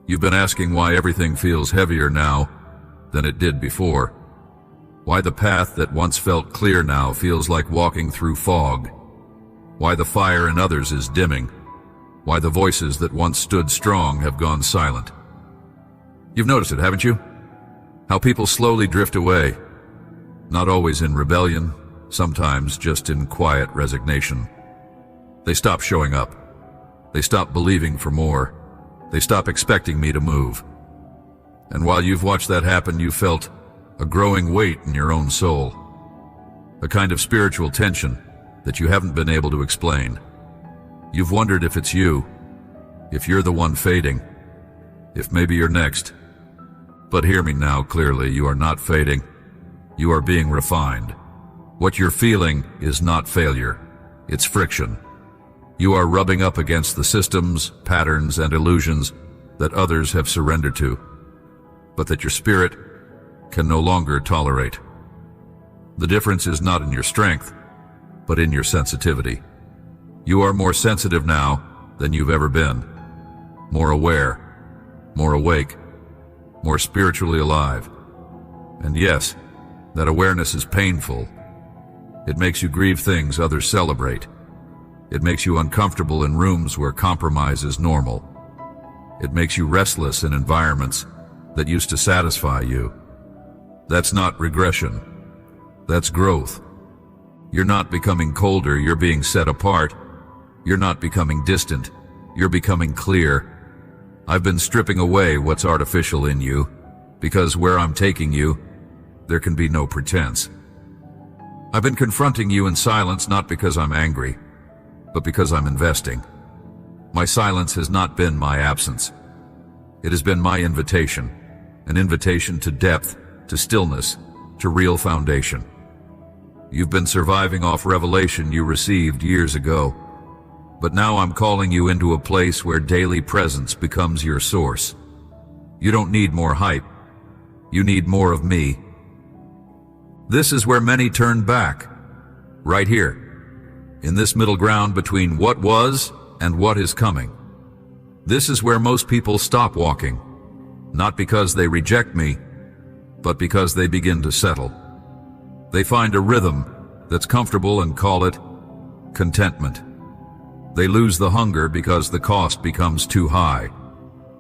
You've been asking why everything feels heavier now than it did before. Why the path that once felt clear now feels like walking through fog. Why the fire in others is dimming. Why the voices that once stood strong have gone silent. You've noticed it, haven't you? How people slowly drift away. Not always in rebellion, sometimes just in quiet resignation. They stop showing up. They stop believing for more. They stop expecting me to move. And while you've watched that happen, you felt a growing weight in your own soul. A kind of spiritual tension that you haven't been able to explain. You've wondered if it's you, if you're the one fading, if maybe you're next. But hear me now clearly, you are not fading. You are being refined. What you're feeling is not failure, it's friction. You are rubbing up against the systems, patterns, and illusions that others have surrendered to, but that your spirit can no longer tolerate. The difference is not in your strength, but in your sensitivity. You are more sensitive now than you've ever been. More aware, more awake, more spiritually alive. And yes, that awareness is painful. It makes you grieve things others celebrate. It makes you uncomfortable in rooms where compromise is normal. It makes you restless in environments that used to satisfy you. That's not regression. That's growth. You're not becoming colder, you're being set apart. You're not becoming distant, you're becoming clear. I've been stripping away what's artificial in you, because where I'm taking you, there can be no pretense. I've been confronting you in silence not because I'm angry, but because I'm investing. My silence has not been my absence. It has been my invitation, an invitation to depth, to stillness, to real foundation. You've been surviving off revelation you received years ago, but now I'm calling you into a place where daily presence becomes your source. You don't need more hype. You need more of me. This is where many turn back. Right here, in this middle ground between what was and what is coming. This is where most people stop walking, not because they reject me, but because they begin to settle. They find a rhythm that's comfortable and call it contentment. They lose the hunger because the cost becomes too high.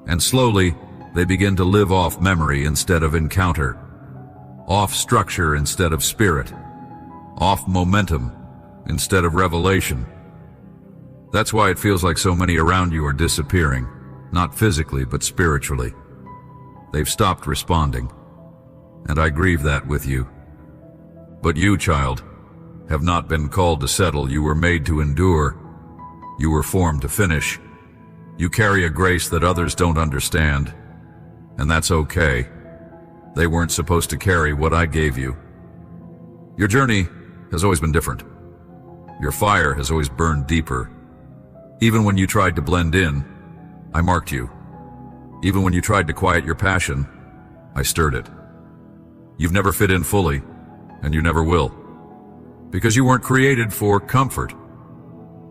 And slowly, they begin to live off memory instead of encounter, off structure instead of spirit, off momentum instead of revelation. That's why it feels like so many around you are disappearing, not physically but spiritually. They've stopped responding, and I grieve that with you. But you, child, have not been called to settle. You were made to endure. You were formed to finish. You carry a grace that others don't understand, and that's okay. They weren't supposed to carry what I gave you. Your journey has always been different. Your fire has always burned deeper. Even when you tried to blend in, I marked you. Even when you tried to quiet your passion, I stirred it. You've never fit in fully, and you never will. Because you weren't created for comfort.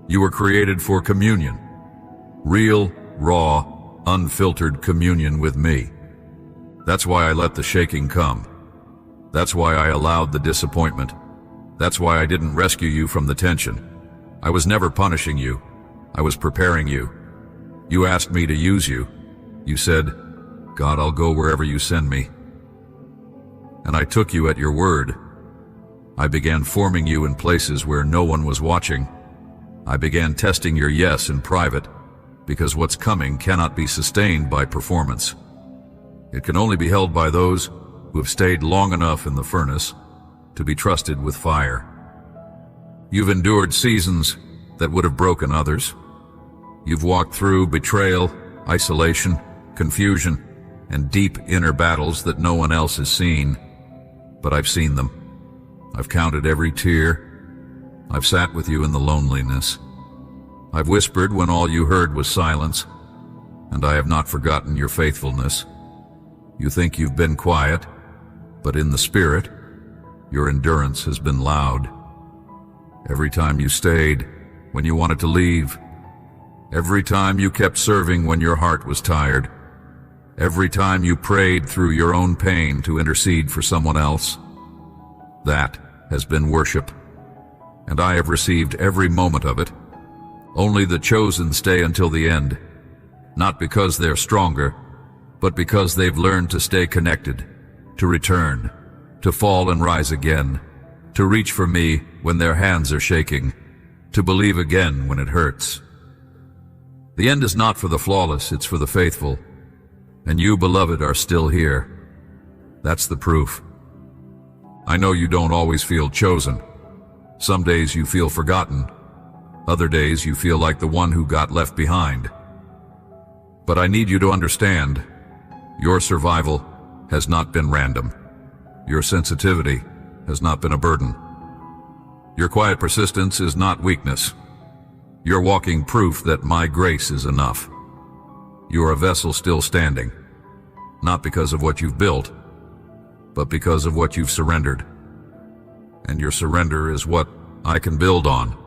You were created for communion. Real, raw, unfiltered communion with me. That's why I let the shaking come. That's why I allowed the disappointment. That's why I didn't rescue you from the tension. I was never punishing you. I was preparing you. You asked me to use you. You said, God, I'll go wherever you send me. And I took you at your word. I began forming you in places where no one was watching. I began testing your yes in private, because what's coming cannot be sustained by performance. It can only be held by those who have stayed long enough in the furnace to be trusted with fire. You've endured seasons that would have broken others. You've walked through betrayal, isolation, confusion, and deep inner battles that no one else has seen. But I've seen them. I've counted every tear. I've sat with you in the loneliness. I've whispered when all you heard was silence, and I have not forgotten your faithfulness. You think you've been quiet, but in the spirit, your endurance has been loud. Every time you stayed when you wanted to leave, every time you kept serving when your heart was tired, every time you prayed through your own pain to intercede for someone else. That has been worship, and I have received every moment of it. Only the chosen stay until the end, not because they're stronger, but because they've learned to stay connected, to return, to fall and rise again, to reach for me when their hands are shaking, to believe again when it hurts. The end is not for the flawless, it's for the faithful. And you, beloved, are still here. That's the proof. I know you don't always feel chosen. Some days you feel forgotten. Other days you feel like the one who got left behind. But I need you to understand, your survival has not been random. Your sensitivity has not been a burden. Your quiet persistence is not weakness. You're walking proof that my grace is enough. You are a vessel still standing, not because of what you've built, but because of what you've surrendered. And your surrender is what I can build on.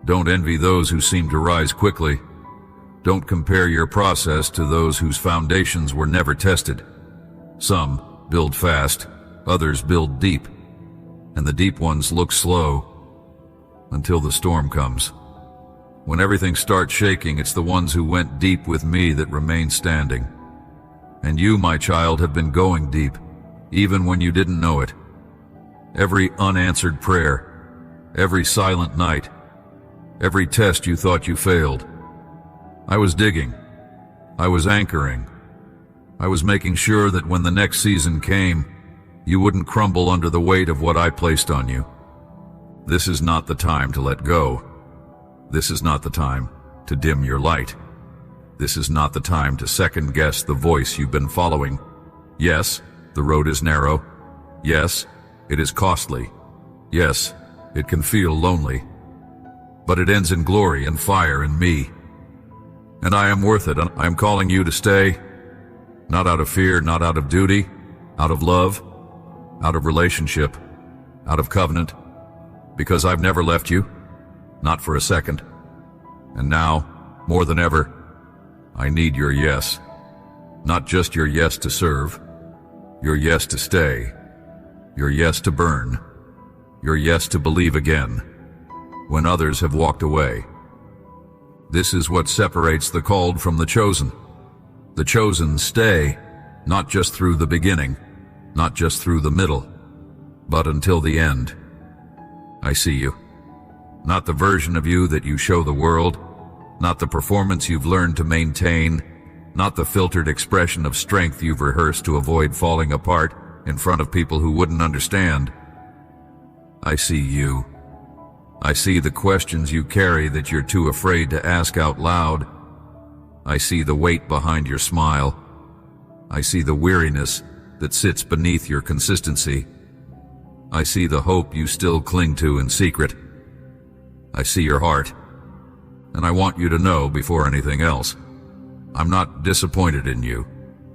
Don't envy those who seem to rise quickly. Don't compare your process to those whose foundations were never tested. Some build fast, others build deep, and the deep ones look slow until the storm comes. When everything starts shaking, it's the ones who went deep with me that remain standing. And you, my child, have been going deep, even when you didn't know it. Every unanswered prayer, every silent night, every test you thought you failed. I was digging. I was anchoring. I was making sure that when the next season came, you wouldn't crumble under the weight of what I placed on you. This is not the time to let go. This is not the time to dim your light. This is not the time to second-guess the voice you've been following. Yes, the road is narrow. Yes, it is costly. Yes, it can feel lonely. But it ends in glory and fire in me. And I am worth it, and I am calling you to stay, not out of fear, not out of duty, out of love, out of relationship, out of covenant, because I've never left you, not for a second. And now, more than ever, I need your yes. Not just your yes to serve, your yes to stay, your yes to burn, your yes to believe again, when others have walked away. This is what separates the called from the chosen. The chosen stay, not just through the beginning, not just through the middle, but until the end. I see you. Not the version of you that you show the world, not the performance you've learned to maintain, not the filtered expression of strength you've rehearsed to avoid falling apart in front of people who wouldn't understand. I see you. I see the questions you carry that you're too afraid to ask out loud. I see the weight behind your smile. I see the weariness that sits beneath your consistency. I see the hope you still cling to in secret. I see your heart, and I want you to know before anything else, I'm not disappointed in you.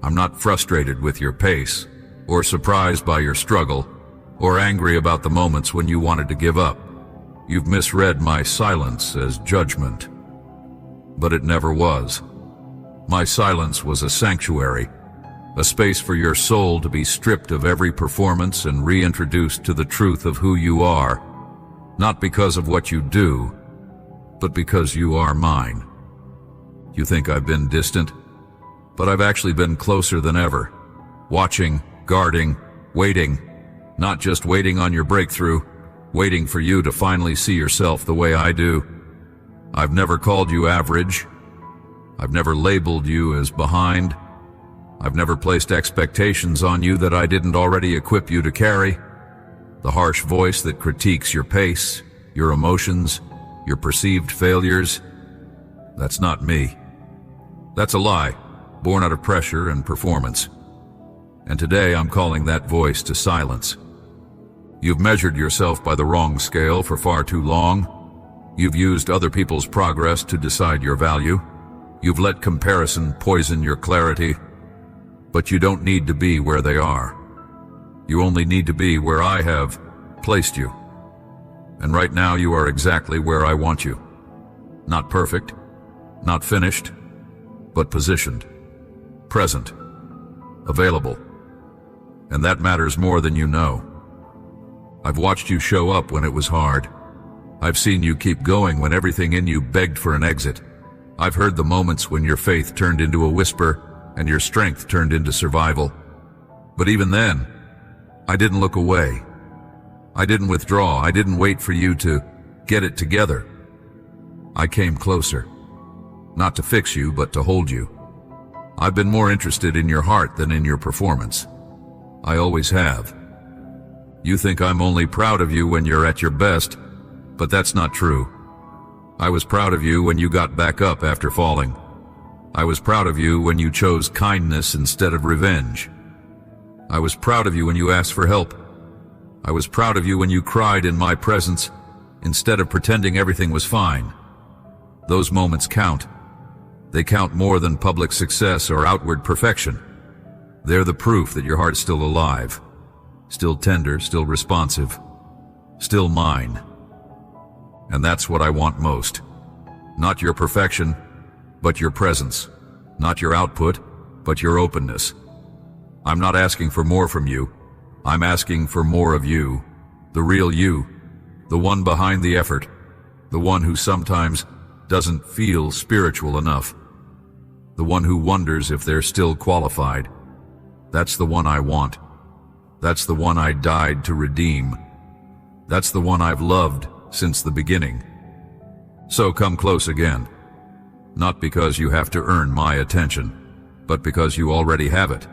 I'm not frustrated with your pace, or surprised by your struggle, or angry about the moments when you wanted to give up. You've misread my silence as judgment, but it never was. My silence was a sanctuary, a space for your soul to be stripped of every performance and reintroduced to the truth of who you are, not because of what you do, but because you are mine. You think I've been distant, but I've actually been closer than ever, watching, guarding, waiting, not just waiting on your breakthrough, waiting for you to finally see yourself the way I do. I've never called you average. I've never labeled you as behind. I've never placed expectations on you that I didn't already equip you to carry. The harsh voice that critiques your pace, your emotions, your perceived failures, that's not me. That's a lie, born out of pressure and performance. And today I'm calling that voice to silence. You've measured yourself by the wrong scale for far too long. You've used other people's progress to decide your value. You've let comparison poison your clarity. But you don't need to be where they are. You only need to be where I have placed you. And right now you are exactly where I want you. Not perfect, not finished, but positioned, present, available. And that matters more than you know. I've watched you show up when it was hard. I've seen you keep going when everything in you begged for an exit. I've heard the moments when your faith turned into a whisper and your strength turned into survival. But even then, I didn't look away. I didn't withdraw. I didn't wait for you to get it together. I came closer. Not to fix you, but to hold you. I've been more interested in your heart than in your performance. I always have. You think I'm only proud of you when you're at your best, but that's not true. I was proud of you when you got back up after falling. I was proud of you when you chose kindness instead of revenge. I was proud of you when you asked for help. I was proud of you when you cried in my presence instead of pretending everything was fine. Those moments count. They count more than public success or outward perfection. They're the proof that your heart's still alive, still tender, still responsive, still mine. And that's what I want most. Not your perfection, but your presence. Not your output, but your openness. I'm not asking for more from you. I'm asking for more of you. The real you. The one behind the effort. The one who sometimes doesn't feel spiritual enough. The one who wonders if they're still qualified. That's the one I want. That's the one I died to redeem. That's the one I've loved since the beginning. So come close again. Not because you have to earn my attention, but because you already have it.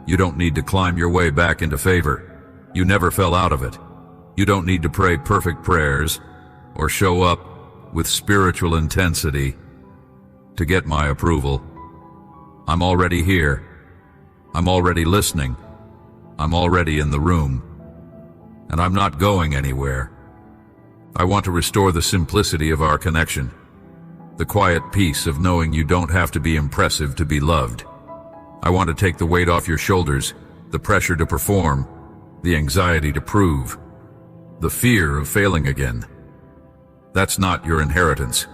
You don't need to climb your way back into favor. You never fell out of it. You don't need to pray perfect prayers or show up with spiritual intensity to get my approval. I'm already here. I'm already listening. I'm already in the room. And I'm not going anywhere. I want to restore the simplicity of our connection, the quiet peace of knowing you don't have to be impressive to be loved. I want to take the weight off your shoulders, the pressure to perform, the anxiety to prove, the fear of failing again. That's not your inheritance.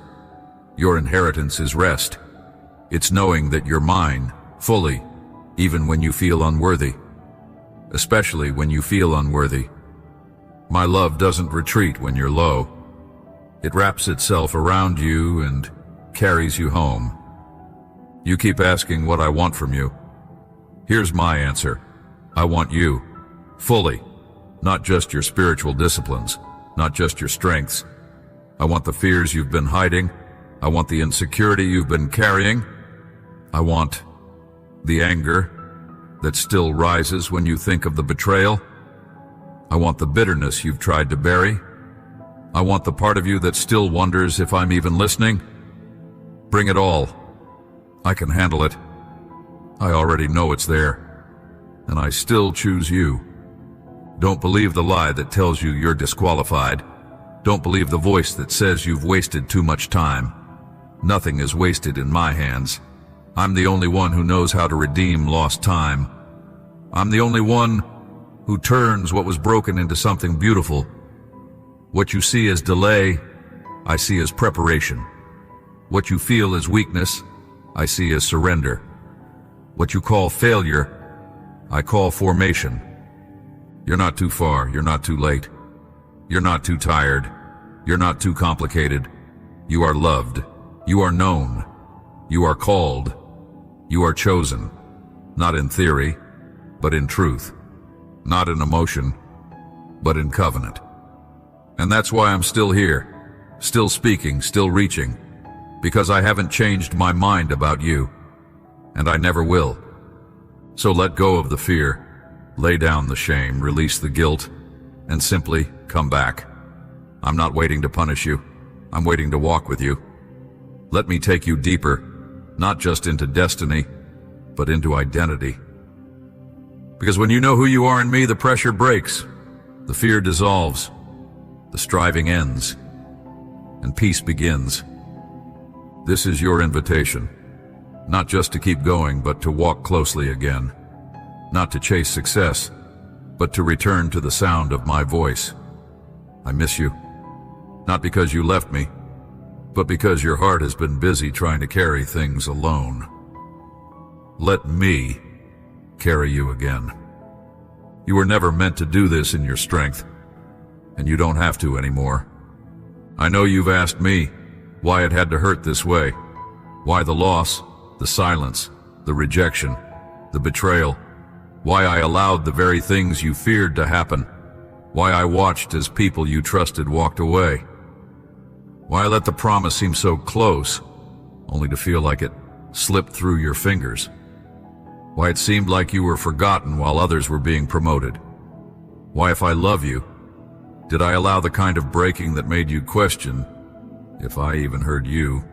Your inheritance is rest. It's knowing that you're mine, fully, even when you feel unworthy. Especially when you feel unworthy. My love doesn't retreat when you're low. It wraps itself around you and carries you home. You keep asking what I want from you. Here's my answer. I want you, fully. Not just your spiritual disciplines, not just your strengths. I want the fears you've been hiding. I want the insecurity you've been carrying. I want the anger that still rises when you think of the betrayal. I want the bitterness you've tried to bury. I want the part of you that still wonders if I'm even listening. Bring it all. I can handle it. I already know it's there. And I still choose you. Don't believe the lie that tells you you're disqualified. Don't believe the voice that says you've wasted too much time. Nothing is wasted in my hands. I'm the only one who knows how to redeem lost time. I'm the only one who turns what was broken into something beautiful. What you see as delay, I see as preparation. What you feel as weakness, I see as surrender. What you call failure, I call formation. You're not too far, you're not too late. You're not too tired. You're not too complicated. You are loved. You are known. You are called. You are chosen. Not in theory, but in truth. Not in emotion, but in covenant. And that's why I'm still here, still speaking, still reaching, because I haven't changed my mind about you, and I never will. So let go of the fear, lay down the shame, release the guilt, and simply come back. I'm not waiting to punish you. I'm waiting to walk with you. Let me take you deeper, not just into destiny, but into identity. Because when you know who you are in me, the pressure breaks, the fear dissolves, the striving ends, and peace begins. This is your invitation, not just to keep going, but to walk closely again, not to chase success, but to return to the sound of my voice. I miss you, not because you left me, but because your heart has been busy trying to carry things alone. Let me carry you again. You were never meant to do this in your strength, and you don't have to anymore. I know you've asked me why it had to hurt this way, why the loss, the silence, the rejection, the betrayal, why I allowed the very things you feared to happen, why I watched as people you trusted walked away, why I let the promise seem so close, only to feel like it slipped through your fingers, why it seemed like you were forgotten while others were being promoted, why if I love you, did I allow the kind of breaking that made you question if I even heard you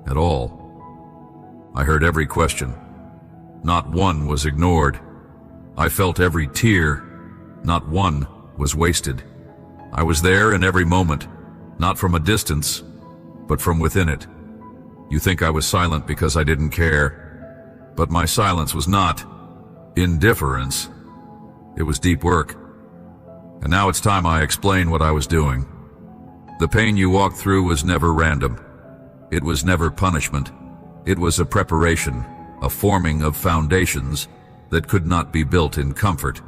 at all. I heard every question. Not one was ignored. I felt every tear. Not one was wasted. I was there in every moment, not from a distance, but from within it. You think I was silent because I didn't care, but my silence was not indifference. It was deep work. And now it's time I explain what I was doing. The pain you walked through was never random. It was never punishment. It was a preparation, a forming of foundations that could not be built in comfort.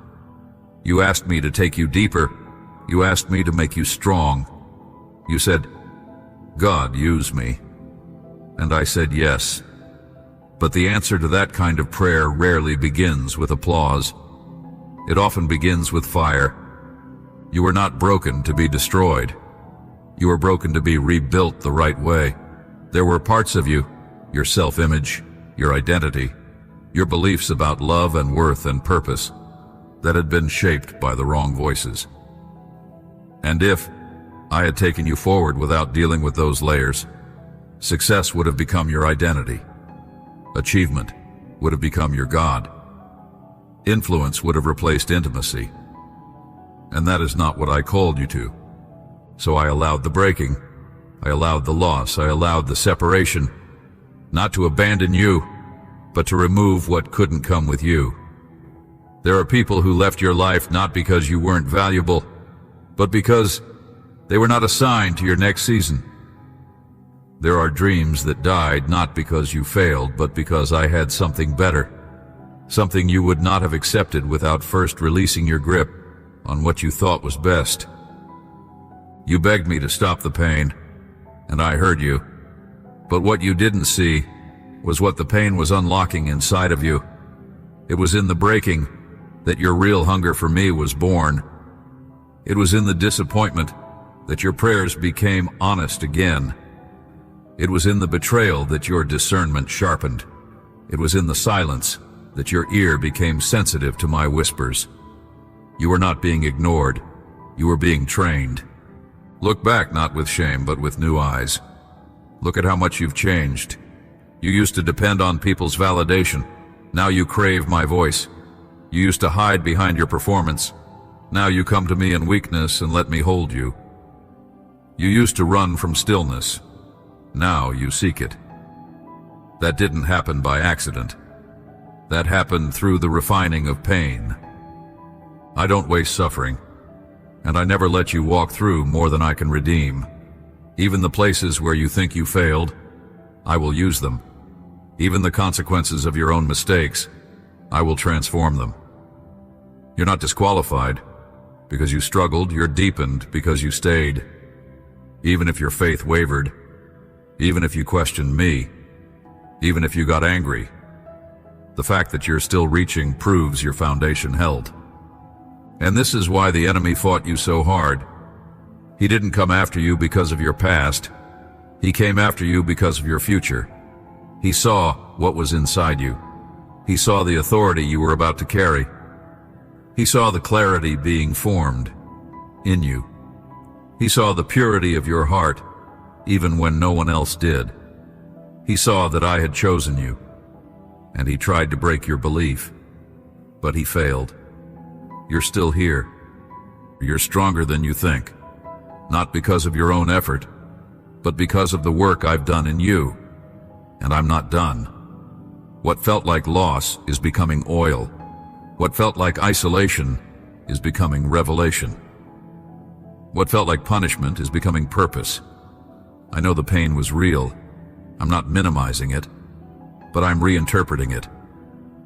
You asked me to take you deeper. You asked me to make you strong. You said, "God, use me." And I said yes. But the answer to that kind of prayer rarely begins with applause. It often begins with fire. You were not broken to be destroyed. You were broken to be rebuilt the right way. There were parts of you, your self-image, your identity, your beliefs about love and worth and purpose, that had been shaped by the wrong voices. And if I had taken you forward without dealing with those layers, success would have become your identity. Achievement would have become your God. Influence would have replaced intimacy. And that is not what I called you to. So I allowed the breaking. I allowed the loss. I allowed the separation, not to abandon you, but to remove what couldn't come with you. There are people who left your life not because you weren't valuable, but because they were not assigned to your next season. There are dreams that died not because you failed, but because I had something better, something you would not have accepted without first releasing your grip on what you thought was best. You begged me to stop the pain, and I heard you. But what you didn't see was what the pain was unlocking inside of you. It was in the breaking that your real hunger for me was born. It was in the disappointment that your prayers became honest again. It was in the betrayal that your discernment sharpened. It was in the silence that your ear became sensitive to my whispers. You were not being ignored. You were being trained. Look back, not with shame, but with new eyes. Look at how much you've changed. You used to depend on people's validation. Now you crave my voice. You used to hide behind your performance. Now you come to me in weakness and let me hold you. You used to run from stillness. Now you seek it. That didn't happen by accident. That happened through the refining of pain. I don't waste suffering, and I never let you walk through more than I can redeem. Even the places where you think you failed, I will use them. Even the consequences of your own mistakes, I will transform them. You're not disqualified because you struggled, you're deepened because you stayed. Even if your faith wavered, even if you questioned me, even if you got angry, the fact that you're still reaching proves your foundation held. And this is why the enemy fought you so hard. He didn't come after you because of your past. He came after you because of your future. He saw what was inside you. He saw the authority you were about to carry. He saw the clarity being formed in you. He saw the purity of your heart, even when no one else did. He saw that I had chosen you, and he tried to break your belief, but he failed. You're still here. You're stronger than you think, not because of your own effort, but because of the work I've done in you. And I'm not done. What felt like loss is becoming oil. What felt like isolation is becoming revelation. What felt like punishment is becoming purpose. I know the pain was real. I'm not minimizing it, but I'm reinterpreting it.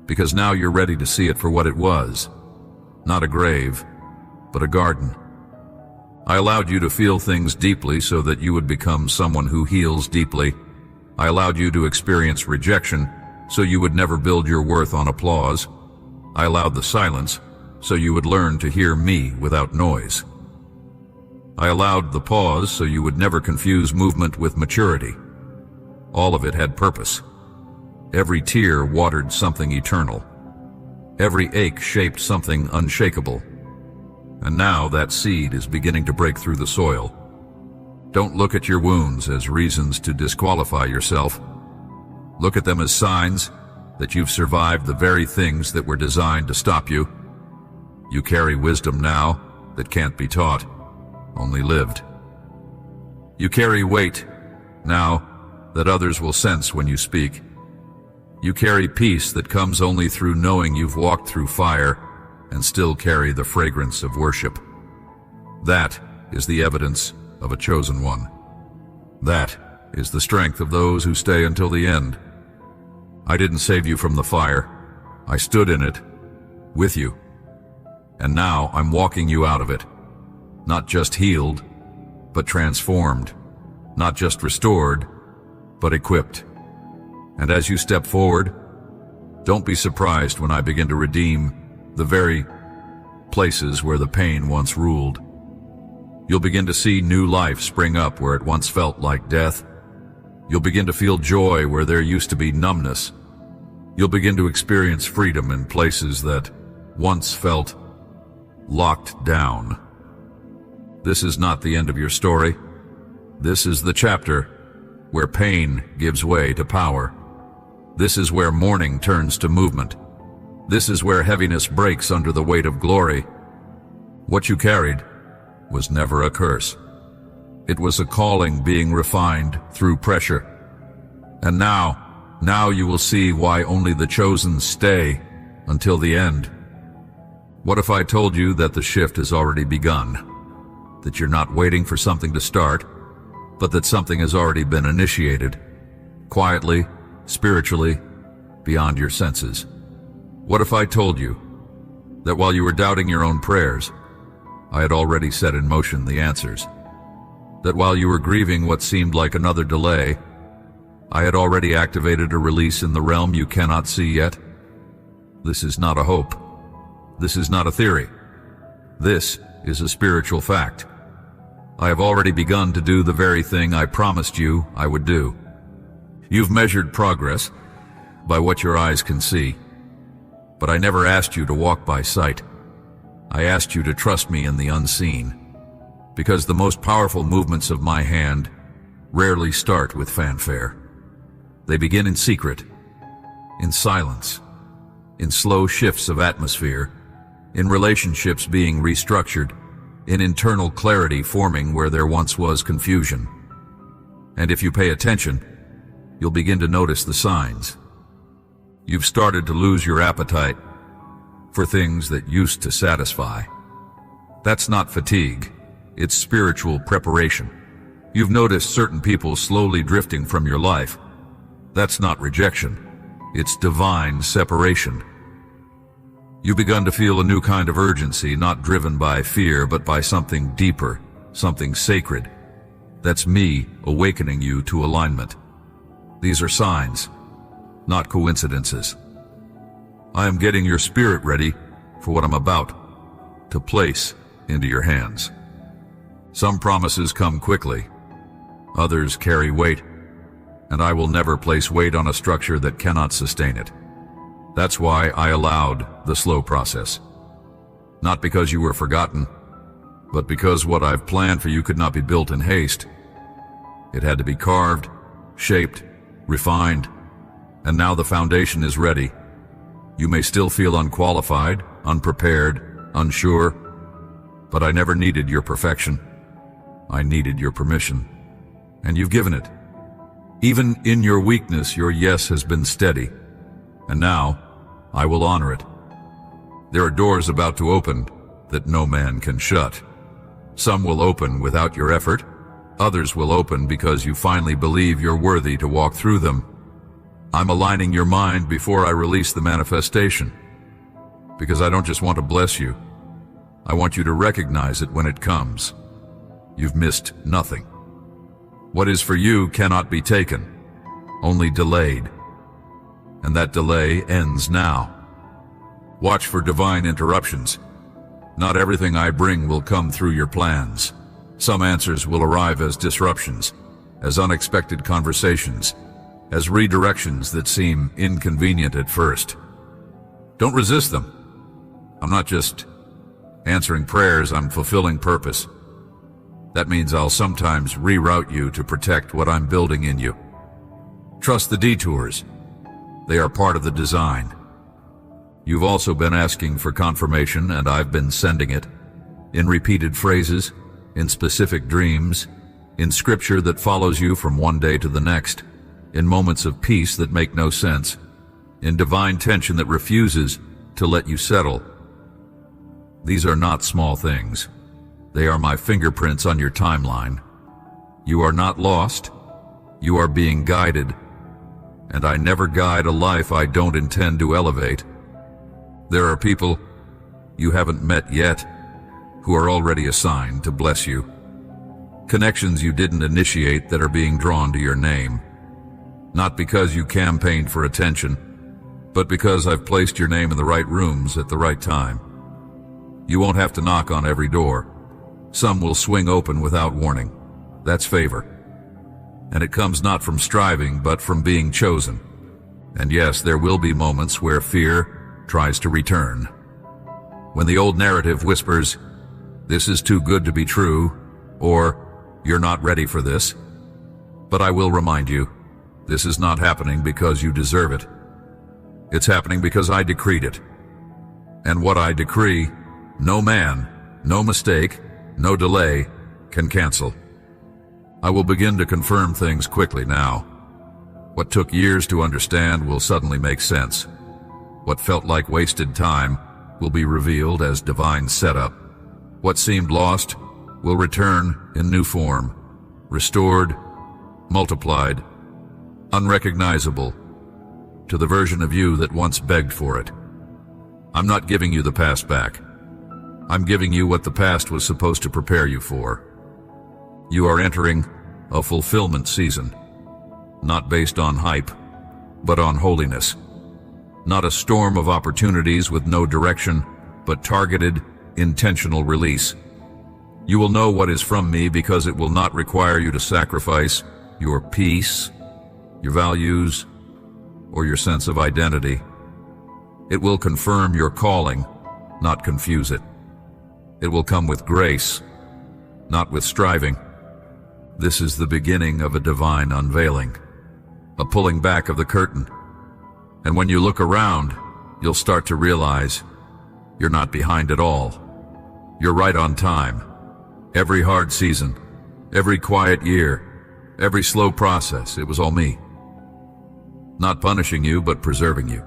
because now you're ready to see it for what it was. Not a grave, but a garden. I allowed you to feel things deeply so that you would become someone who heals deeply. I allowed you to experience rejection so you would never build your worth on applause. I allowed the silence so you would learn to hear me without noise. I allowed the pause so you would never confuse movement with maturity. All of it had purpose. Every tear watered something eternal. Every ache shaped something unshakable. And now that seed is beginning to break through the soil. Don't look at your wounds as reasons to disqualify yourself. Look at them as signs that you've survived the very things that were designed to stop you. You carry wisdom now that can't be taught, only lived. You carry weight now that others will sense when you speak. You carry peace that comes only through knowing you've walked through fire and still carry the fragrance of worship. That is the evidence of a chosen one. That is the strength of those who stay until the end. I didn't save you from the fire. I stood in it, with you. And now I'm walking you out of it. Not just healed, but transformed. Not just restored, but equipped. And as you step forward, don't be surprised when I begin to redeem the very places where the pain once ruled. You'll begin to see new life spring up where it once felt like death. You'll begin to feel joy where there used to be numbness. You'll begin to experience freedom in places that once felt locked down. This is not the end of your story. This is the chapter where pain gives way to power. This is where mourning turns to movement. This is where heaviness breaks under the weight of glory. What you carried was never a curse. It was a calling being refined through pressure. And now you will see why only the chosen stay until the end. What if I told you that the shift has already begun? That you're not waiting for something to start, but that something has already been initiated, quietly, spiritually, beyond your senses. What if I told you that while you were doubting your own prayers, I had already set in motion the answers? That while you were grieving what seemed like another delay, I had already activated a release in the realm you cannot see yet? This is not a hope. This is not a theory. This is a spiritual fact. I have already begun to do the very thing I promised you I would do. You've measured progress by what your eyes can see, but I never asked you to walk by sight. I asked you to trust me in the unseen, because the most powerful movements of my hand rarely start with fanfare. They begin in secret, in silence, in slow shifts of atmosphere, in relationships being restructured, in internal clarity forming where there once was confusion. And if you pay attention, you'll begin to notice the signs. You've started to lose your appetite for things that used to satisfy. That's not fatigue, it's spiritual preparation. You've noticed certain people slowly drifting from your life. That's not rejection, it's divine separation. You've begun to feel a new kind of urgency, not driven by fear, but by something deeper, something sacred. That's me awakening you to alignment. These are signs, not coincidences. I am getting your spirit ready for what I'm about to place into your hands. Some promises come quickly, others carry weight, and I will never place weight on a structure that cannot sustain it. That's why I allowed the slow process. Not because you were forgotten, but because what I've planned for you could not be built in haste. It had to be carved, shaped, refined, and now the foundation is ready. You may still feel unqualified, unprepared, unsure, but I never needed your perfection. I needed your permission, and you've given it. Even in your weakness, your yes has been steady, and now I will honor it. There are doors about to open that no man can shut. Some will open without your effort. Others will open because you finally believe you're worthy to walk through them. I'm aligning your mind before I release the manifestation. Because I don't just want to bless you. I want you to recognize it when it comes. You've missed nothing. What is for you cannot be taken, only delayed. And that delay ends now. Watch for divine interruptions. Not everything I bring will come through your plans. Some answers will arrive as disruptions, as unexpected conversations, as redirections that seem inconvenient at first. Don't resist them. I'm not just answering prayers, I'm fulfilling purpose. That means I'll sometimes reroute you to protect what I'm building in you. Trust the detours. They are part of the design. You've also been asking for confirmation, and I've been sending it. In repeated phrases, in specific dreams, in scripture that follows you from one day to the next, in moments of peace that make no sense, in divine tension that refuses to let you settle. These are not small things. They are my fingerprints on your timeline. You are not lost. You are being guided. And I never guide a life I don't intend to elevate. There are people you haven't met yet who are already assigned to bless you. Connections you didn't initiate that are being drawn to your name. Not because you campaigned for attention, but because I've placed your name in the right rooms at the right time. You won't have to knock on every door. Some will swing open without warning. That's favor. And it comes not from striving, but from being chosen. And yes, there will be moments where fear tries to return. When the old narrative whispers, "This is too good to be true," or "You're not ready for this." But I will remind you, this is not happening because you deserve it. It's happening because I decreed it. And what I decree, no man, no mistake, no delay can cancel. I will begin to confirm things quickly now. What took years to understand will suddenly make sense. What felt like wasted time will be revealed as divine setup. What seemed lost will return in new form, restored, multiplied, unrecognizable, to the version of you that once begged for it. I'm not giving you the past back. I'm giving you what the past was supposed to prepare you for. You are entering a fulfillment season, not based on hype, but on holiness. Not a storm of opportunities with no direction, but targeted, intentional release. You will know what is from me because it will not require you to sacrifice your peace, your values, or your sense of identity. It will confirm your calling, not confuse it. It will come with grace, not with striving. This is the beginning of a divine unveiling, a pulling back of the curtain. And when you look around, you'll start to realize you're not behind at all. You're right on time. Every hard season, every quiet year, every slow process, it was all me. Not punishing you, but preserving you.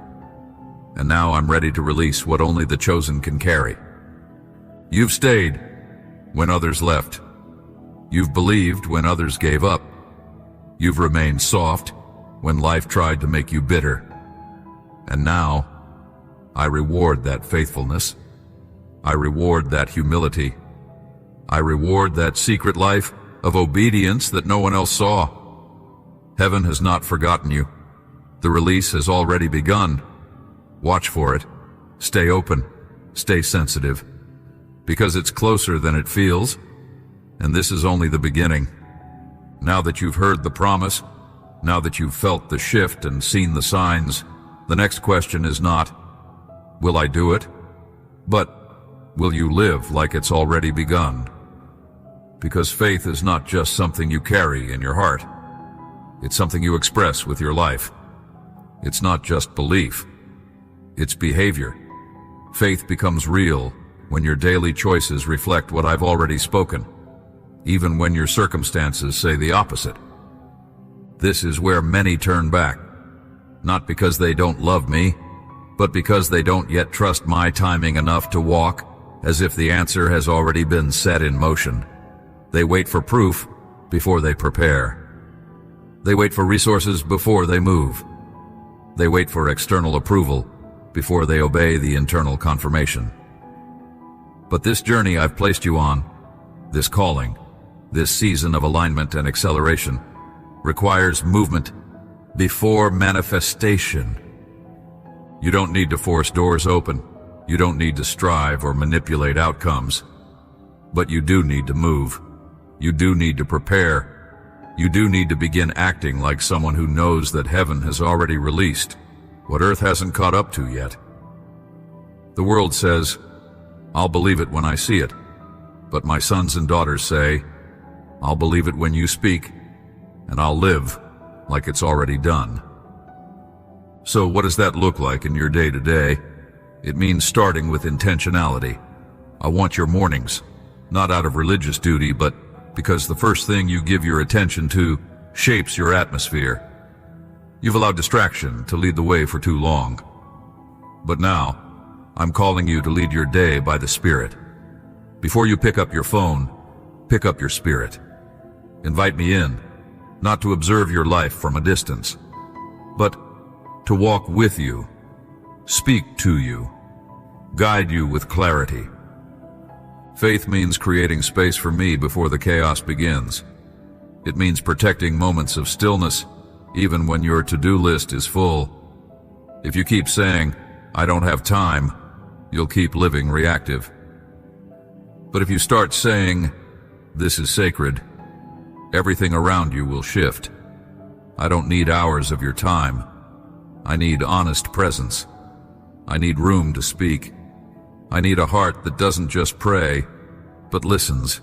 And now I'm ready to release what only the chosen can carry. You've stayed when others left. You've believed when others gave up. You've remained soft when life tried to make you bitter. And now, I reward that faithfulness. I reward that humility. I reward that secret life of obedience that no one else saw. Heaven has not forgotten you. The release has already begun. Watch for it. Stay open. Stay sensitive. Because it's closer than it feels. And this is only the beginning. Now that you've heard the promise, now that you've felt the shift and seen the signs, the next question is not, will I do it? But, will you live like it's already begun? Because faith is not just something you carry in your heart. It's something you express with your life. It's not just belief. It's behavior. Faith becomes real when your daily choices reflect what I've already spoken, even when your circumstances say the opposite. This is where many turn back. Not because they don't love me, but because they don't yet trust my timing enough to walk as if the answer has already been set in motion. They wait for proof before they prepare. They wait for resources before they move. They wait for external approval before they obey the internal confirmation. But this journey I've placed you on, this calling, this season of alignment and acceleration, requires movement before manifestation. You don't need to force doors open. You don't need to strive or manipulate outcomes. But you do need to move. You do need to prepare. You do need to begin acting like someone who knows that heaven has already released what earth hasn't caught up to yet. The world says, "I'll believe it when I see it." But my sons and daughters say, "I'll believe it when you speak, and I'll live like it's already done." So what does that look like in your day-to-day? It means starting with intentionality. I want your mornings, not out of religious duty, but because the first thing you give your attention to shapes your atmosphere. You've allowed distraction to lead the way for too long. But now, I'm calling you to lead your day by the Spirit. Before you pick up your phone, pick up your spirit. Invite me in, not to observe your life from a distance, but to walk with you, speak to you, guide you with clarity. Faith means creating space for me before the chaos begins. It means protecting moments of stillness, even when your to-do list is full. If you keep saying, "I don't have time," you'll keep living reactive. But if you start saying, "This is sacred," everything around you will shift. I don't need hours of your time. I need honest presence. I need room to speak. I need a heart that doesn't just pray, but listens.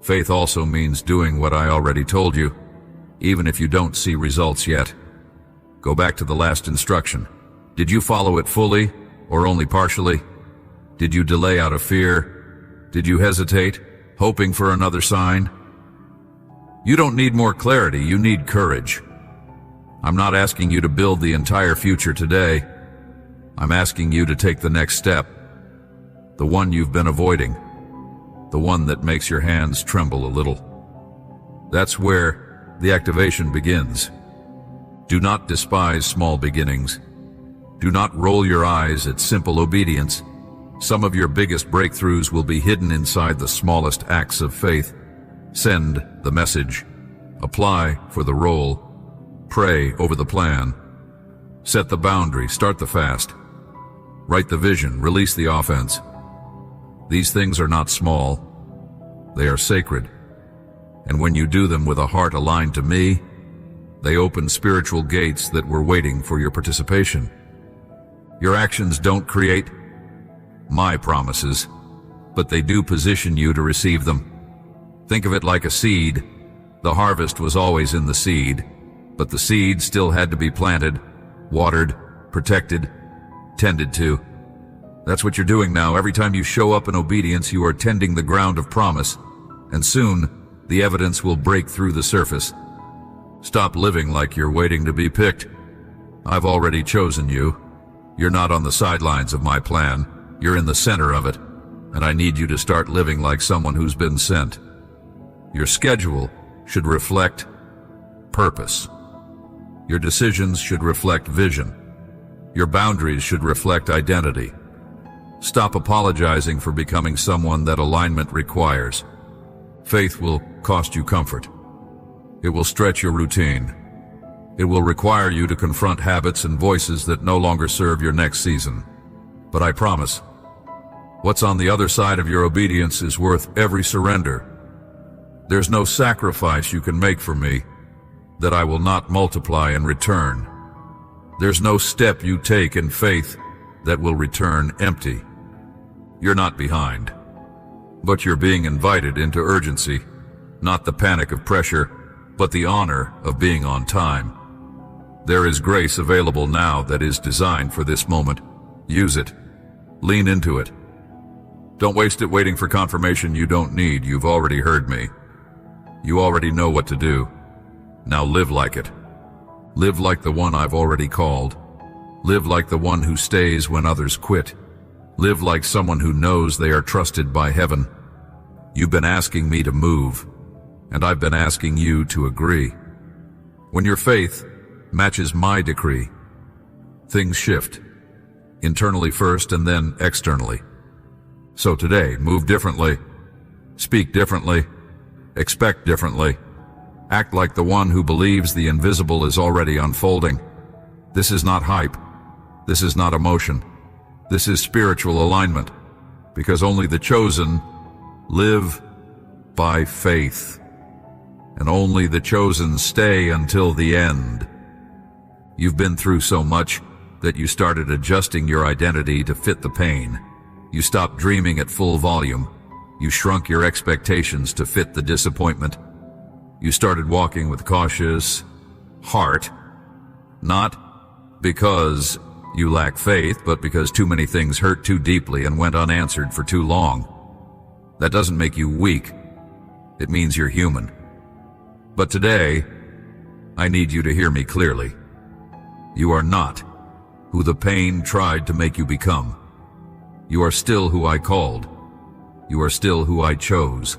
Faith also means doing what I already told you, even if you don't see results yet. Go back to the last instruction. Did you follow it fully or only partially? Did you delay out of fear? Did you hesitate, hoping for another sign? You don't need more clarity, you need courage. I'm not asking you to build the entire future today. I'm asking you to take the next step, the one you've been avoiding, the one that makes your hands tremble a little. That's where the activation begins. Do not despise small beginnings. Do not roll your eyes at simple obedience. Some of your biggest breakthroughs will be hidden inside the smallest acts of faith. Send the message. Apply for the role. Pray over the plan. Set the boundary. Start the fast. Write the vision. Release the offense. These things are not small. They are sacred. And when you do them with a heart aligned to me, they open spiritual gates that were waiting for your participation. Your actions don't create my promises, but they do position you to receive them. Think of it like a seed. The harvest was always in the seed, but the seed still had to be planted, watered, protected, tended to. That's what you're doing now. Every time you show up in obedience, you are tending the ground of promise, and soon the evidence will break through the surface. Stop living like you're waiting to be picked. I've already chosen you. You're not on the sidelines of my plan. You're in the center of it, and I need you to start living like someone who's been sent. Your schedule should reflect purpose. Your decisions should reflect vision. Your boundaries should reflect identity. Stop apologizing for becoming someone that alignment requires. Faith will cost you comfort. It will stretch your routine. It will require you to confront habits and voices that no longer serve your next season. But I promise, what's on the other side of your obedience is worth every surrender. There's no sacrifice you can make for me that I will not multiply in return. There's no step you take in faith that will return empty. You're not behind, but you're being invited into urgency, not the panic of pressure, but the honor of being on time. There is grace available now that is designed for this moment. Use it. Lean into it. Don't waste it waiting for confirmation you don't need. You've already heard me. You already know what to do. Now live like it. Live like the one I've already called. Live like the one who stays when others quit. Live like someone who knows they are trusted by heaven. You've been asking me to move, and I've been asking you to agree. When your faith matches my decree, things shift. Internally first and then externally. So today, move differently. Speak differently. Expect differently. Act like the one who believes the invisible is already unfolding. This is not hype. This is not emotion. This is spiritual alignment. Because only the chosen live by faith. And only the chosen stay until the end. You've been through so much that you started adjusting your identity to fit the pain. You stopped dreaming at full volume. You shrunk your expectations to fit the disappointment. You started walking with cautious heart, not because you lack faith, but because too many things hurt too deeply and went unanswered for too long. That doesn't make you weak. It means you're human. But today, I need you to hear me clearly. You are not who the pain tried to make you become. You are still who I called. You are still who I chose.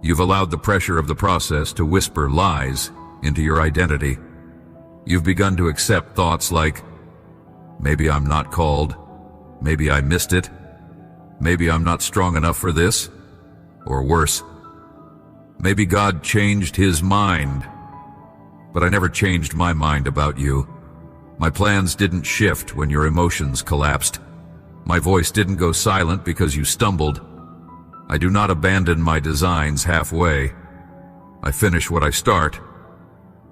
You've allowed the pressure of the process to whisper lies into your identity. You've begun to accept thoughts like, maybe I'm not called, maybe I missed it, maybe I'm not strong enough for this, or worse, maybe God changed his mind. But I never changed my mind about you. My plans didn't shift when your emotions collapsed. My voice didn't go silent because you stumbled. I do not abandon my designs halfway. I finish what I start,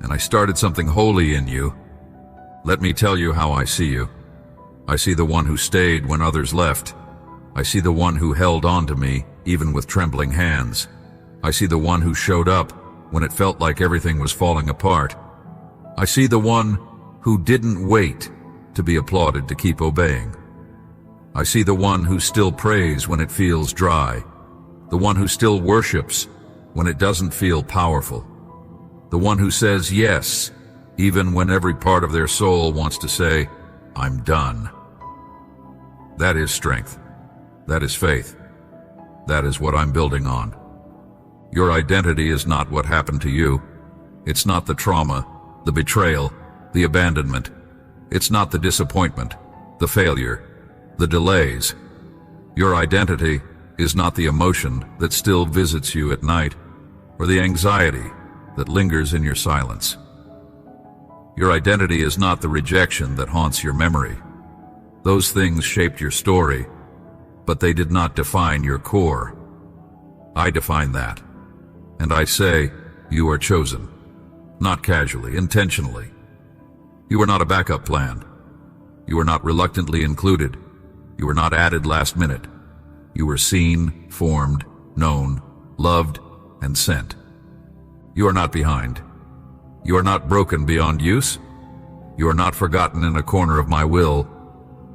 and I started something holy in you. Let me tell you how I see you. I see the one who stayed when others left. I see the one who held on to me, even with trembling hands. I see the one who showed up when it felt like everything was falling apart. I see the one who didn't wait to be applauded to keep obeying. I see the one who still prays when it feels dry. The one who still worships when it doesn't feel powerful. The one who says yes, even when every part of their soul wants to say, I'm done. That is strength. That is faith. That is what I'm building on. Your identity is not what happened to you. It's not the trauma, the betrayal, the abandonment. It's not the disappointment, the failure, the delays. Your identity is not the emotion that still visits you at night, or the anxiety that lingers in your silence. Your identity is not the rejection that haunts your memory. Those things shaped your story, but they did not define your core. I define that, and I say you are chosen, not casually, intentionally. You are not a backup plan. You are not reluctantly included. You were not added last minute. You were seen, formed, known, loved, and sent. You are not behind. You are not broken beyond use. You are not forgotten in a corner of my will.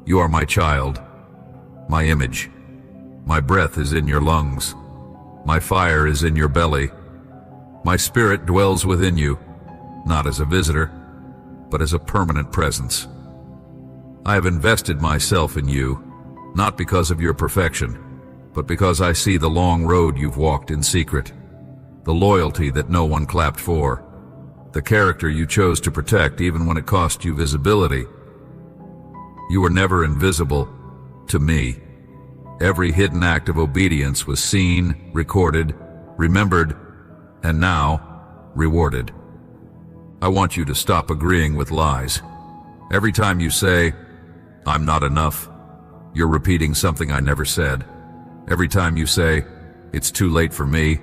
You are my child, my image. My breath is in your lungs. My fire is in your belly. My spirit dwells within you, not as a visitor, but as a permanent presence. I have invested myself in you, not because of your perfection, but because I see the long road you've walked in secret, the loyalty that no one clapped for, the character you chose to protect even when it cost you visibility. You were never invisible to me. Every hidden act of obedience was seen, recorded, remembered, and now rewarded. I want you to stop agreeing with lies. Every time you say, I'm not enough, you're repeating something I never said. Every time you say, it's too late for me,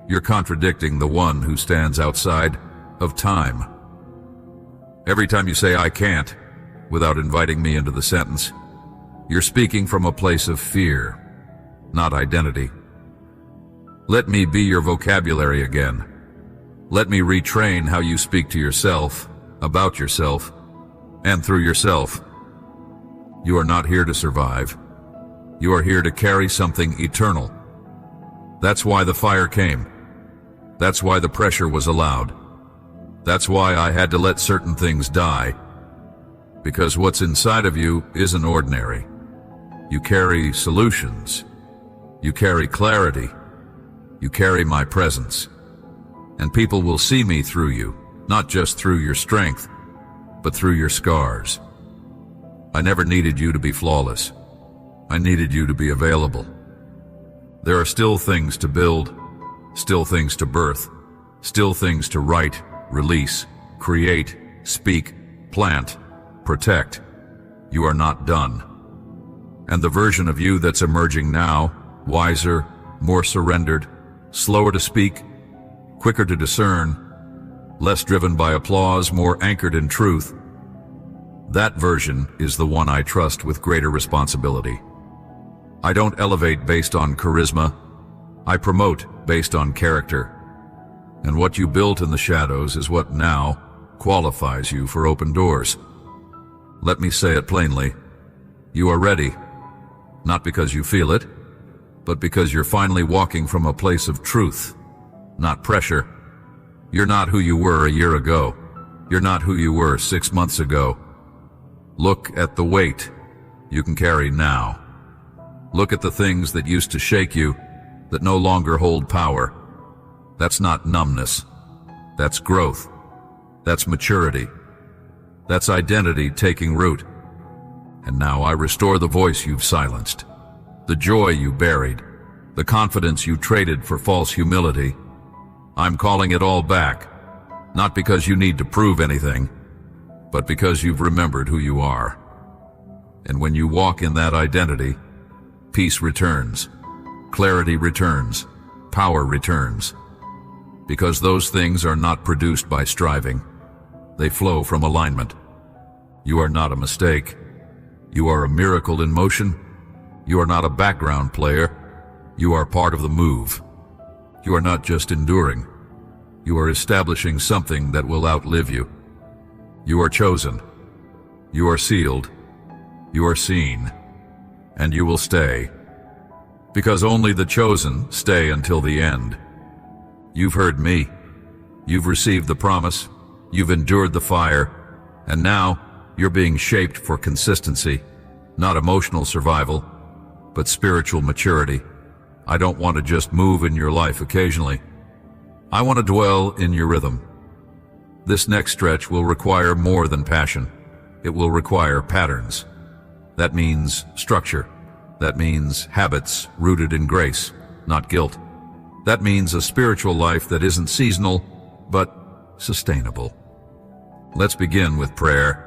you're contradicting the one who stands outside of time. Every time you say, I can't, without inviting me into the sentence, you're speaking from a place of fear, not identity. Let me be your vocabulary again. Let me retrain how you speak to yourself, about yourself, and through yourself. You are not here to survive. You are here to carry something eternal. That's why the fire came. That's why the pressure was allowed. That's why I had to let certain things die. Because what's inside of you isn't ordinary. You carry solutions. You carry clarity. You carry my presence. And people will see me through you, not just through your strength, but through your scars. I never needed you to be flawless. I needed you to be available. There are still things to build, still things to birth, still things to write, release, create, speak, plant, protect. You are not done. And the version of you that's emerging now, wiser, more surrendered, slower to speak, quicker to discern, less driven by applause, more anchored in truth, that version is the one I trust with greater responsibility. I don't elevate based on charisma. I promote based on character. And what you built in the shadows is what now qualifies you for open doors. Let me say it plainly. You are ready, not because you feel it, but because you're finally walking from a place of truth, not pressure. You're not who you were a year ago. You're not who you were 6 months ago. Look at the weight you can carry now. Look at the things that used to shake you, that no longer hold power. That's not numbness. That's growth. That's maturity. That's identity taking root. And now I restore the voice you've silenced, the joy you buried, the confidence you traded for false humility. I'm calling it all back, not because you need to prove anything, but because you've remembered who you are. And when you walk in that identity, peace returns, clarity returns, power returns. Because those things are not produced by striving. They flow from alignment. You are not a mistake. You are a miracle in motion. You are not a background player. You are part of the move. You are not just enduring. You are establishing something that will outlive you. You are chosen. You are sealed. You are seen. And you will stay. Because only the chosen stay until the end. You've heard me. You've received the promise. You've endured the fire. And now you're being shaped for consistency, not emotional survival, but spiritual maturity. I don't want to just move in your life occasionally. I want to dwell in your rhythm. This next stretch will require more than passion. It will require patterns. That means structure. That means habits rooted in grace, not guilt. That means a spiritual life that isn't seasonal, but sustainable. Let's begin with prayer.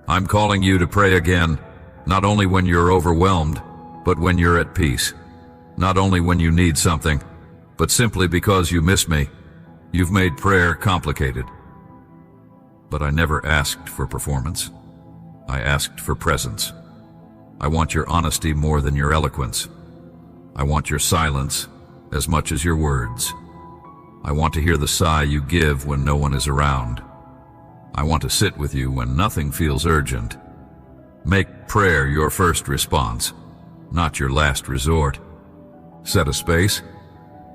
I'm calling you to pray again, not only when you're overwhelmed, but when you're at peace. Not only when you need something, but simply because you miss me. You've made prayer complicated. But I never asked for performance. I asked for presence. I want your honesty more than your eloquence. I want your silence as much as your words. I want to hear the sigh you give when no one is around. I want to sit with you when nothing feels urgent. Make prayer your first response, not your last resort. Set a space,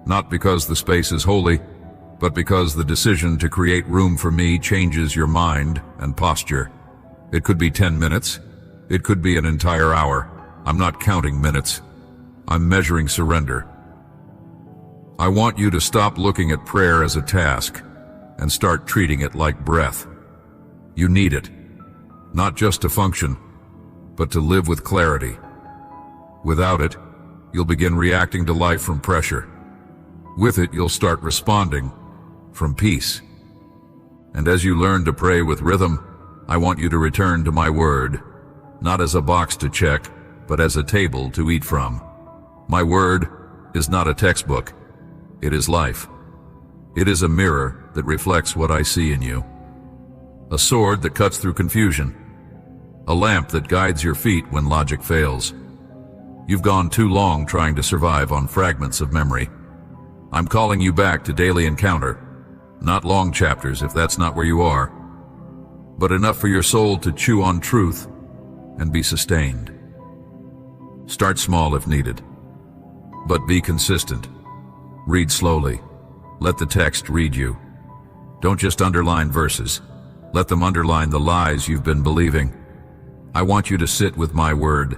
not because the space is holy, but because the decision to create room for me changes your mind and posture. It could be 10 minutes. It could be an entire hour. I'm not counting minutes. I'm measuring surrender. I want you to stop looking at prayer as a task and start treating it like breath. You need it, not just to function, but to live with clarity. Without it, you'll begin reacting to life from pressure. With it, you'll start responding from peace. And as you learn to pray with rhythm, I want you to return to my word, not as a box to check, but as a table to eat from. My word is not a textbook. It is life. It is a mirror that reflects what I see in you. A sword that cuts through confusion. A lamp that guides your feet when logic fails. You've gone too long trying to survive on fragments of memory. I'm calling you back to daily encounter. Not long chapters if that's not where you are, but enough for your soul to chew on truth and be sustained. Start small if needed, but be consistent. Read slowly. Let the text read you. Don't just underline verses. Let them underline the lies you've been believing. I want you to sit with my word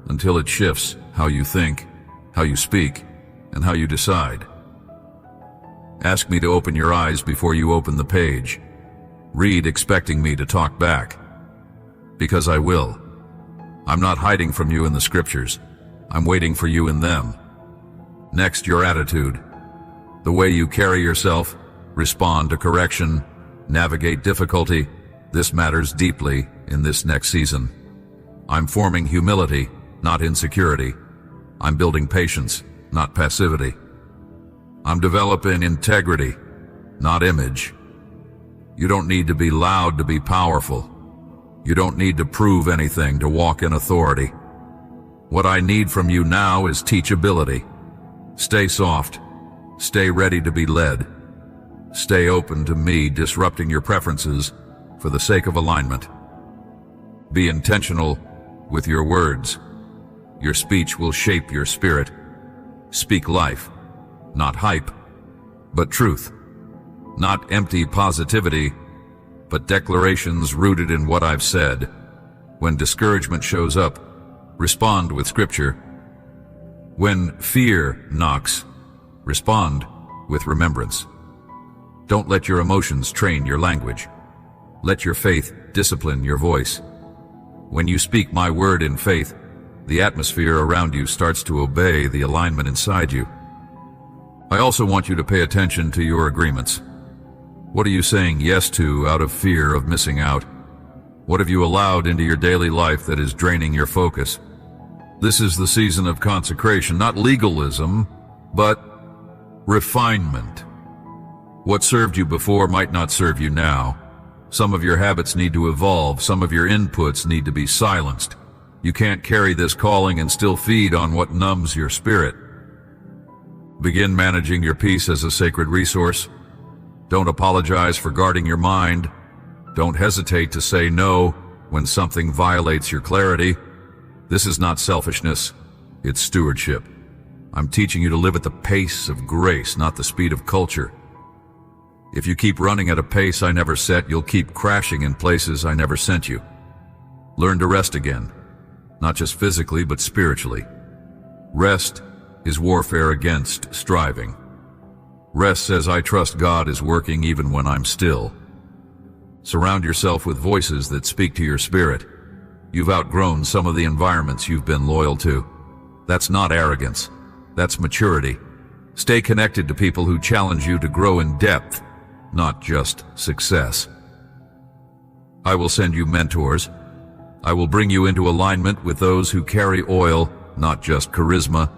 until it shifts how you think, how you speak, and how you decide. Ask me to open your eyes before you open the page. Read expecting me to talk back. Because I will. I'm not hiding from you in the scriptures. I'm waiting for you in them. Next, your attitude. The way you carry yourself, respond to correction, navigate difficulty, this matters deeply in this next season. I'm forming humility, not insecurity. I'm building patience, not passivity. I'm developing integrity, not image. You don't need to be loud to be powerful. You don't need to prove anything to walk in authority. What I need from you now is teachability. Stay soft. Stay ready to be led. Stay open to me disrupting your preferences for the sake of alignment. Be intentional with your words. Your speech will shape your spirit. Speak life, not hype, but truth. Not empty positivity, but declarations rooted in what I've said. When discouragement shows up, respond with scripture. When fear knocks, respond with remembrance. Don't let your emotions train your language. Let your faith discipline your voice. When you speak my word in faith, the atmosphere around you starts to obey the alignment inside you. I also want you to pay attention to your agreements. What are you saying yes to out of fear of missing out? What have you allowed into your daily life that is draining your focus? This is the season of consecration, not legalism, but refinement. What served you before might not serve you now. Some of your habits need to evolve. Some of your inputs need to be silenced. You can't carry this calling and still feed on what numbs your spirit. Begin managing your peace as a sacred resource. Don't apologize for guarding your mind. Don't hesitate to say no when something violates your clarity. This is not selfishness, it's stewardship. I'm teaching you to live at the pace of grace, not the speed of culture. If you keep running at a pace I never set, you'll keep crashing in places I never sent you. Learn to rest again, not just physically but spiritually. Rest is warfare against striving. Rest says I trust God is working even when I'm still. Surround yourself with voices that speak to your spirit. You've outgrown some of the environments you've been loyal to. That's not arrogance. That's maturity. Stay connected to people who challenge you to grow in depth, not just success. I will send you mentors. I will bring you into alignment with those who carry oil, not just charisma.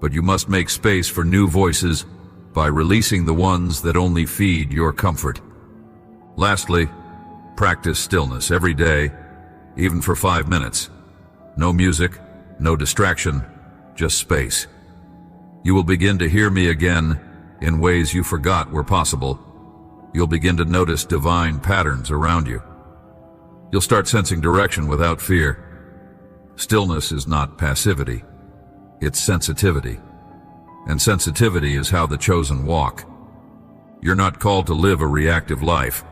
But you must make space for new voices by releasing the ones that only feed your comfort. Lastly, practice stillness every day, even for 5 minutes. No music, no distraction, just space. You will begin to hear me again in ways you forgot were possible. You'll begin to notice divine patterns around you. You'll start sensing direction without fear. Stillness is not passivity, it's sensitivity. And sensitivity is how the chosen walk. You're not called to live a reactive life.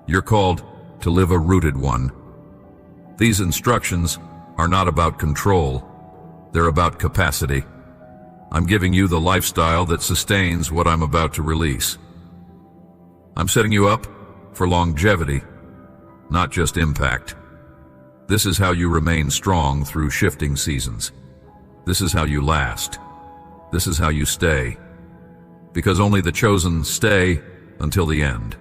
You're called to live a rooted one. These instructions are not about control. They're about capacity. I'm giving you the lifestyle that sustains what I'm about to release. I'm setting you up for longevity, not just impact. This is how you remain strong through shifting seasons. This is how you last. This is how you stay. Because only the chosen stay until the end.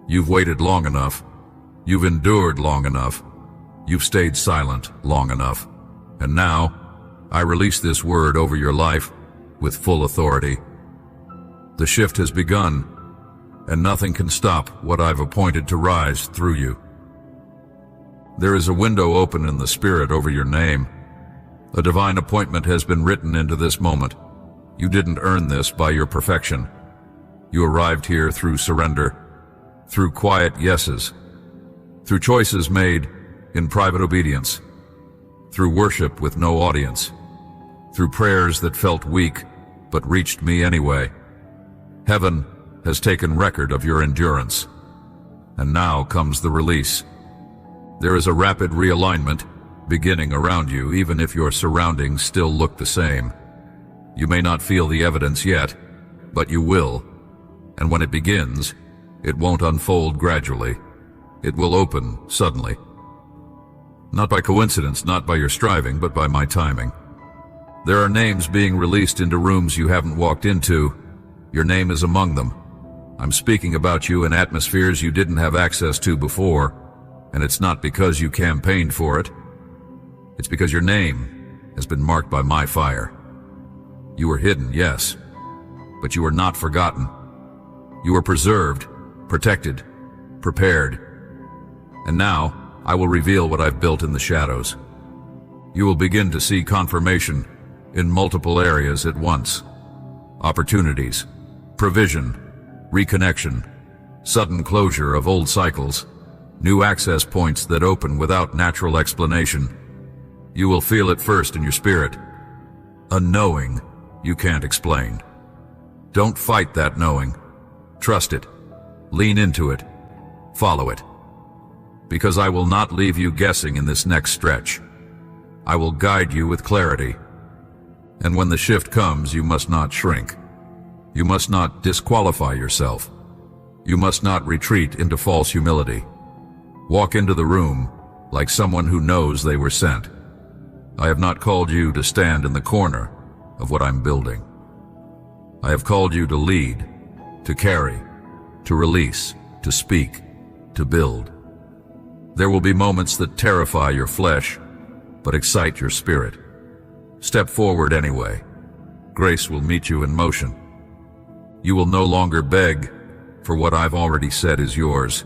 You've waited long enough. You've endured long enough. You've stayed silent long enough. And now, I release this word over your life with full authority. The shift has begun, and nothing can stop what I've appointed to rise through you. There is a window open in the Spirit over your name. A divine appointment has been written into this moment. You didn't earn this by your perfection. You arrived here through surrender, through quiet yeses, through choices made in private obedience, through worship with no audience, through prayers that felt weak but reached me anyway. Heaven has taken record of your endurance, and now comes the release. There is a rapid realignment beginning around you, even if your surroundings still look the same. You may not feel the evidence yet, but you will, and when it begins, it won't unfold gradually. It will open suddenly. Not by coincidence, not by your striving, but by my timing. There are names being released into rooms you haven't walked into. Your name is among them. I'm speaking about you in atmospheres you didn't have access to before, and it's not because you campaigned for it. It's because your name has been marked by my fire. You were hidden, yes, but you were not forgotten. You were preserved, protected, prepared. And now, I will reveal what I've built in the shadows. You will begin to see confirmation in multiple areas at once. Opportunities, provision, reconnection, sudden closure of old cycles, new access points that open without natural explanation. You will feel it first in your spirit. A knowing you can't explain. Don't fight that knowing. Trust it. Lean into it. Follow it. Because I will not leave you guessing in this next stretch. I will guide you with clarity. And when the shift comes, you must not shrink. You must not disqualify yourself. You must not retreat into false humility. Walk into the room like someone who knows they were sent. I have not called you to stand in the corner of what I'm building. I have called you to lead, to carry, to release, to speak, to build. There will be moments that terrify your flesh, but excite your spirit. Step forward anyway. Grace will meet you in motion. You will no longer beg for what I've already said is yours.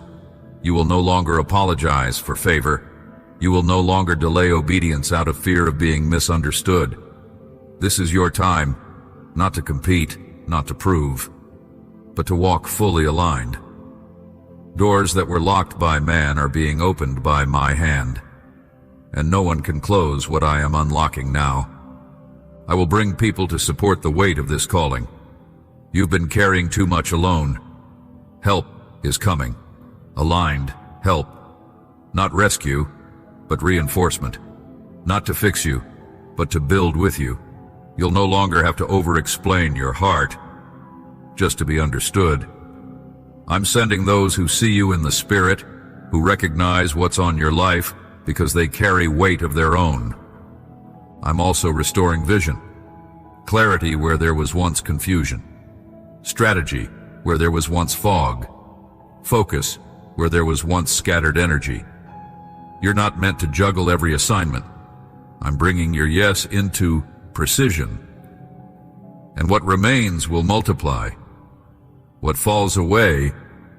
You will no longer apologize for favor. You will no longer delay obedience out of fear of being misunderstood. This is your time, not to compete, not to prove, but to walk fully aligned. Doors that were locked by man are being opened by my hand, and no one can close what I am unlocking now. I will bring people to support the weight of this calling. You've been carrying too much alone. Help is coming. Aligned help. Not rescue, but reinforcement. Not to fix you, but to build with you. You'll no longer have to over-explain your heart, just to be understood. I'm sending those who see you in the spirit, who recognize what's on your life because they carry weight of their own. I'm also restoring vision, clarity where there was once confusion, strategy where there was once fog, focus where there was once scattered energy. You're not meant to juggle every assignment. I'm bringing your yes into precision, and what remains will multiply. What falls away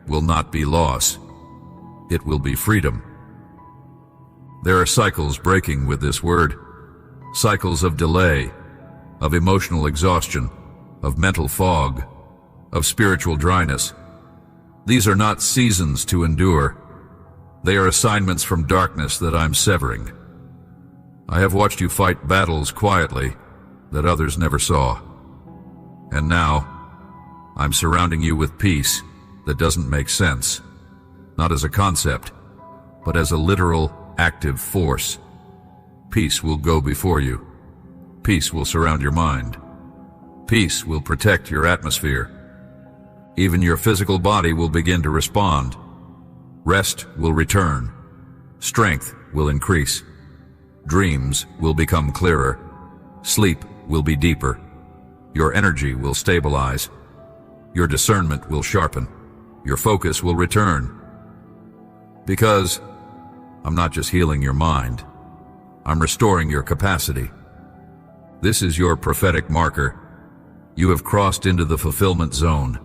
will not be loss. It will be freedom. There are cycles breaking with this word. Cycles of delay, of emotional exhaustion, of mental fog, of spiritual dryness. These are not seasons to endure. They are assignments from darkness that I'm severing. I have watched you fight battles quietly that others never saw. And now, I'm surrounding you with peace that doesn't make sense, not as a concept, but as a literal, active force. Peace will go before you. Peace will surround your mind. Peace will protect your atmosphere. Even your physical body will begin to respond. Rest will return. Strength will increase. Dreams will become clearer. Sleep will be deeper. Your energy will stabilize. Your discernment will sharpen. Your focus will return. Because I'm not just healing your mind. I'm restoring your capacity. This is your prophetic marker. You have crossed into the fulfillment zone.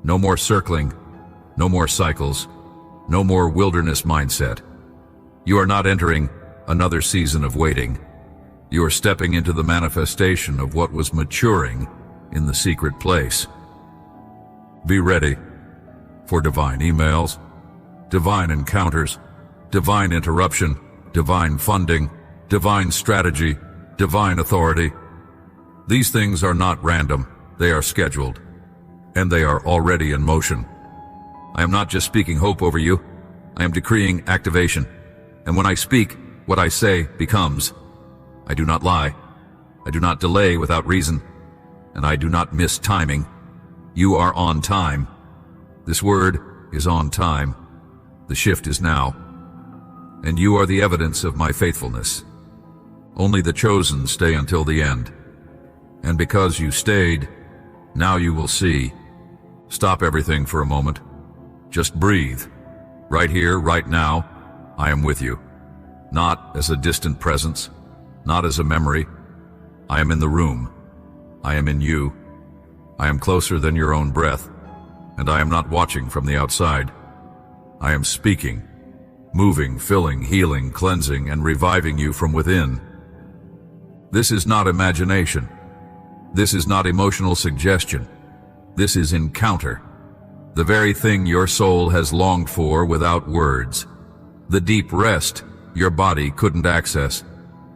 No more circling. No more cycles. No more wilderness mindset. You are not entering another season of waiting. You are stepping into the manifestation of what was maturing in the secret place. Be ready for divine emails, divine encounters, divine interruption, divine funding, divine strategy, divine authority. These things are not random, they are scheduled, and they are already in motion. I am not just speaking hope over you, I am decreeing activation. And when I speak, what I say becomes. I do not lie, I do not delay without reason, and I do not miss timing. You are on time. This word is on time. The shift is now. and you are the evidence of my faithfulness. Only the chosen stay until the end. And because you stayed, now you will see. Stop everything for a moment. Just breathe. Right here, right now, I am with you. Not as a distant presence, not as a memory. I am in the room. I am in you. I am closer than your own breath, and I am not watching from the outside. I am speaking, moving, filling, healing, cleansing, and reviving you from within. This is not imagination. This is not emotional suggestion. This is encounter. The very thing your soul has longed for without words. The deep rest your body couldn't access.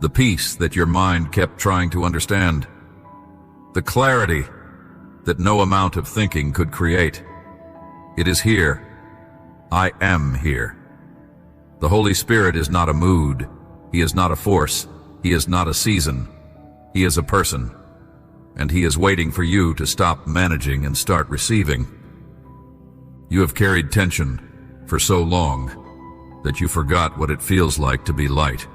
The peace that your mind kept trying to understand. The clarity that no amount of thinking could create. It is here. I am here. The Holy Spirit is not a mood. He is not a force. He is not a season. He is a person. And he is waiting for you to stop managing and start receiving. You have carried tension for so long that you forgot what it feels like to be light.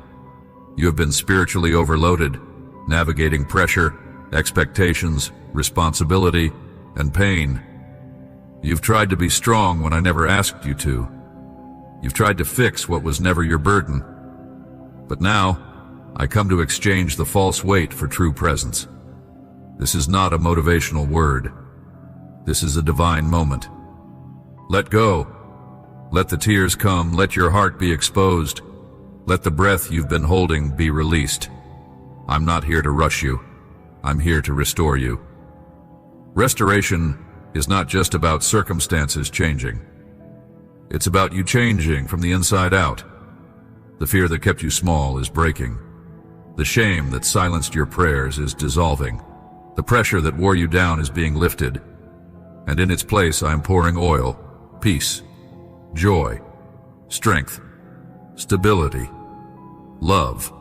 You have been spiritually overloaded, navigating pressure, expectations, responsibility, and pain. You've tried to be strong when I never asked you to. You've tried to fix what was never your burden. But now, I come to exchange the false weight for true presence. This is not a motivational word. This is a divine moment. Let go. Let the tears come. Let your heart be exposed. Let the breath you've been holding be released. I'm not here to rush you. I'm here to restore you. Restoration is not just about circumstances changing. It's about you changing from the inside out. The fear that kept you small is breaking. The shame that silenced your prayers is dissolving. The pressure that wore you down is being lifted. And in its place, I am pouring oil, peace, joy, strength, stability, love.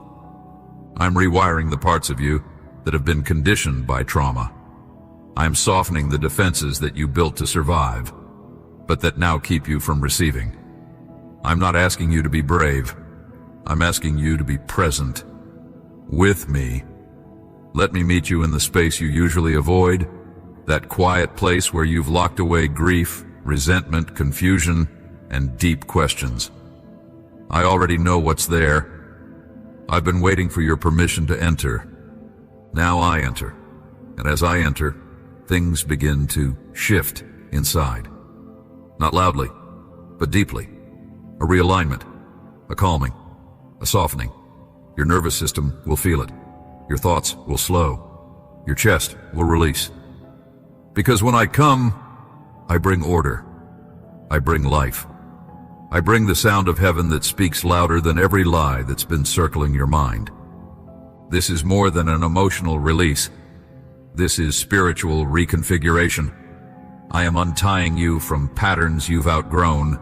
I'm rewiring the parts of you that have been conditioned by trauma. I'm softening the defenses that you built to survive, but that now keep you from receiving. I'm not asking you to be brave. I'm asking you to be present with me. Let me meet you in the space you usually avoid, that quiet place where you've locked away grief, resentment, confusion, and deep questions. I already know what's there. I've been waiting for your permission to enter. Now I enter, and as I enter, things begin to shift inside. Not loudly, but deeply. A realignment, a calming, a softening. Your nervous system will feel it. Your thoughts will slow. Your chest will release. Because when I come, I bring order. I bring life. I bring the sound of heaven that speaks louder than every lie that's been circling your mind. This is more than an emotional release. This is spiritual reconfiguration. I am untying you from patterns you've outgrown.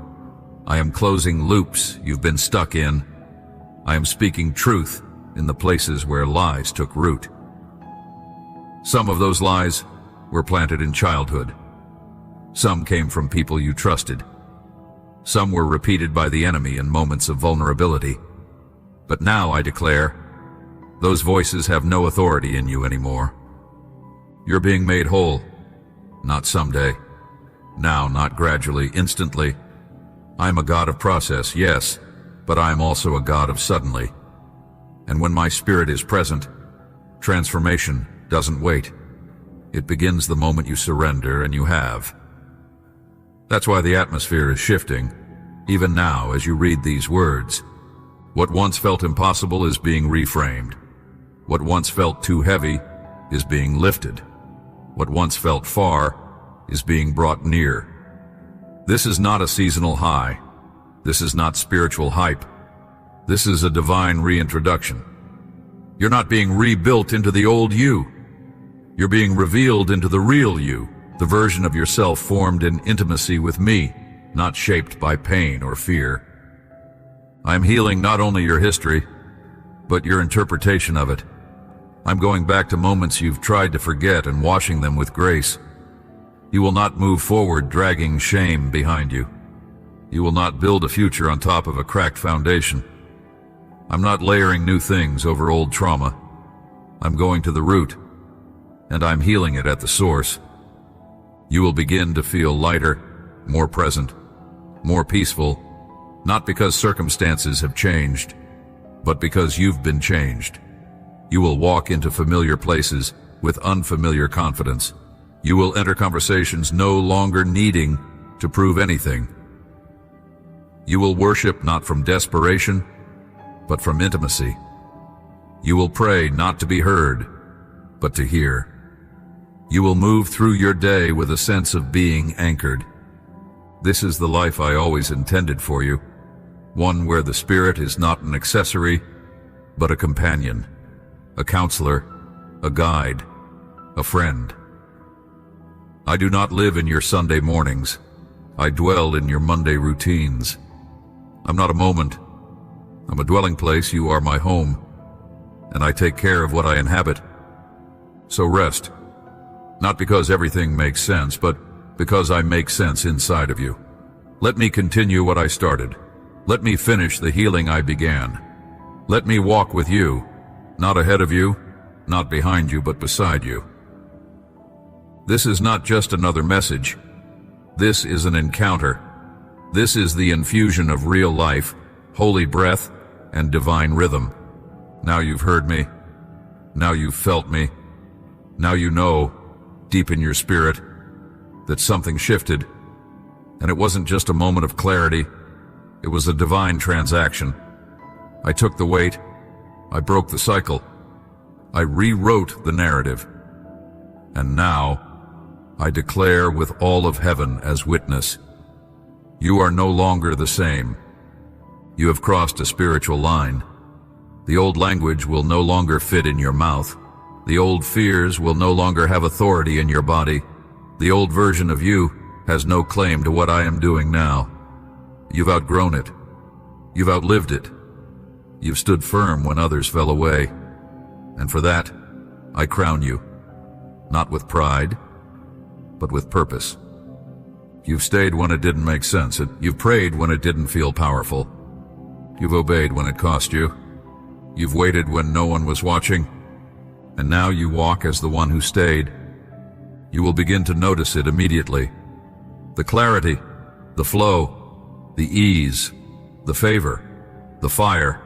I am closing loops you've been stuck in. I am speaking truth in the places where lies took root. Some of those lies were planted in childhood. Some came from people you trusted. Some were repeated by the enemy in moments of vulnerability. But now I declare, those voices have no authority in you anymore. You're being made whole, not someday. Now, not gradually, instantly. I'm a God of process, yes, but I am also a God of suddenly. And when my spirit is present, transformation doesn't wait. It begins the moment you surrender, and you have. That's why the atmosphere is shifting, even now as you read these words. What once felt impossible is being reframed. What once felt too heavy is being lifted. What once felt far is being brought near. This is not a seasonal high. This is not spiritual hype. This is a divine reintroduction. You're not being rebuilt into the old you. You're being revealed into the real you, the version of yourself formed in intimacy with me, not shaped by pain or fear. I'm healing not only your history, but your interpretation of it. I'm going back to moments you've tried to forget and washing them with grace. You will not move forward dragging shame behind you. You will not build a future on top of a cracked foundation. I'm not layering new things over old trauma. I'm going to the root, and I'm healing it at the source. You will begin to feel lighter, more present, more peaceful, not because circumstances have changed, but because you've been changed. You will walk into familiar places with unfamiliar confidence. You will enter conversations no longer needing to prove anything. You will worship not from desperation, but from intimacy. You will pray not to be heard, but to hear. You will move through your day with a sense of being anchored. This is the life I always intended for you, one where the Spirit is not an accessory, but a companion, a counselor, a guide, a friend. I do not live in your Sunday mornings. I dwell in your Monday routines. I'm not a moment. I'm a dwelling place. You are my home, and I take care of what I inhabit. So rest, not because everything makes sense, but because I make sense inside of you. Let me continue what I started. Let me finish the healing I began. Let me walk with you, not ahead of you, not behind you, but beside you. This is not just another message. This is an encounter. This is the infusion of real life, holy breath, and divine rhythm. Now you've heard me. Now you've felt me. Now you know, deep in your spirit, that something shifted. And it wasn't just a moment of clarity. It was a divine transaction. I took the weight. I broke the cycle. I rewrote the narrative. And now, I declare with all of heaven as witness, you are no longer the same. You have crossed a spiritual line. The old language will no longer fit in your mouth. The old fears will no longer have authority in your body. The old version of you has no claim to what I am doing now. You've outgrown it. You've outlived it. You've stood firm when others fell away. And for that, I crown you, not with pride, but with purpose. You've stayed when it didn't make sense. You've prayed when it didn't feel powerful. You've obeyed when it cost you. You've waited when no one was watching. And now you walk as the one who stayed. You will begin to notice it immediately. The clarity, the flow, the ease, the favor, the fire.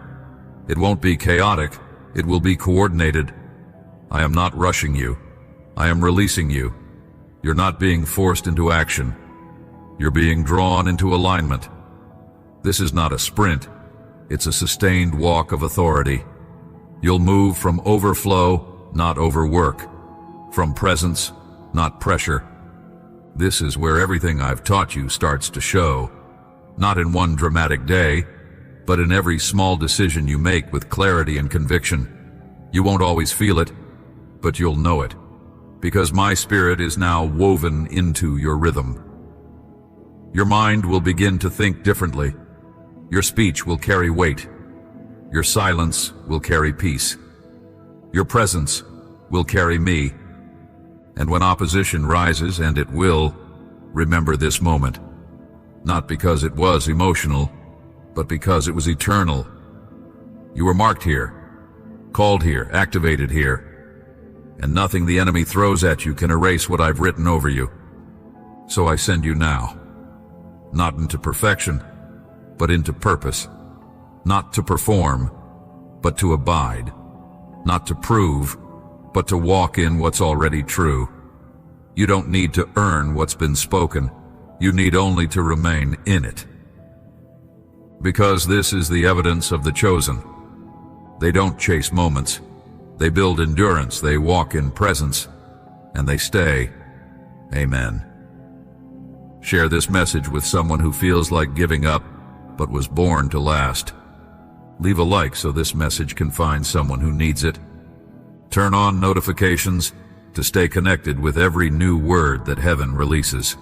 It won't be chaotic. It will be coordinated. I am not rushing you. I am releasing you. You're not being forced into action. You're being drawn into alignment. This is not a sprint. It's a sustained walk of authority. You'll move from overflow, not overwork. From presence, not pressure. This is where everything I've taught you starts to show. Not in one dramatic day, but in every small decision you make with clarity and conviction. You won't always feel it, but you'll know it, because my spirit is now woven into your rhythm. Your mind will begin to think differently. Your speech will carry weight. Your silence will carry peace. Your presence will carry me. And when opposition rises, and it will, remember this moment. Not because it was emotional, but because it was eternal. You were marked here, called here, activated here, and nothing the enemy throws at you can erase what I've written over you. So I send you now, not into perfection, but into purpose, not to perform, but to abide, not to prove, but to walk in what's already true. You don't need to earn what's been spoken. You need only to remain in it. Because this is the evidence of the chosen. They don't chase moments. They build endurance. They walk in presence. And they stay. Amen. Share this message with someone who feels like giving up, but was born to last. Leave a like so this message can find someone who needs it. Turn on notifications to stay connected with every new word that heaven releases.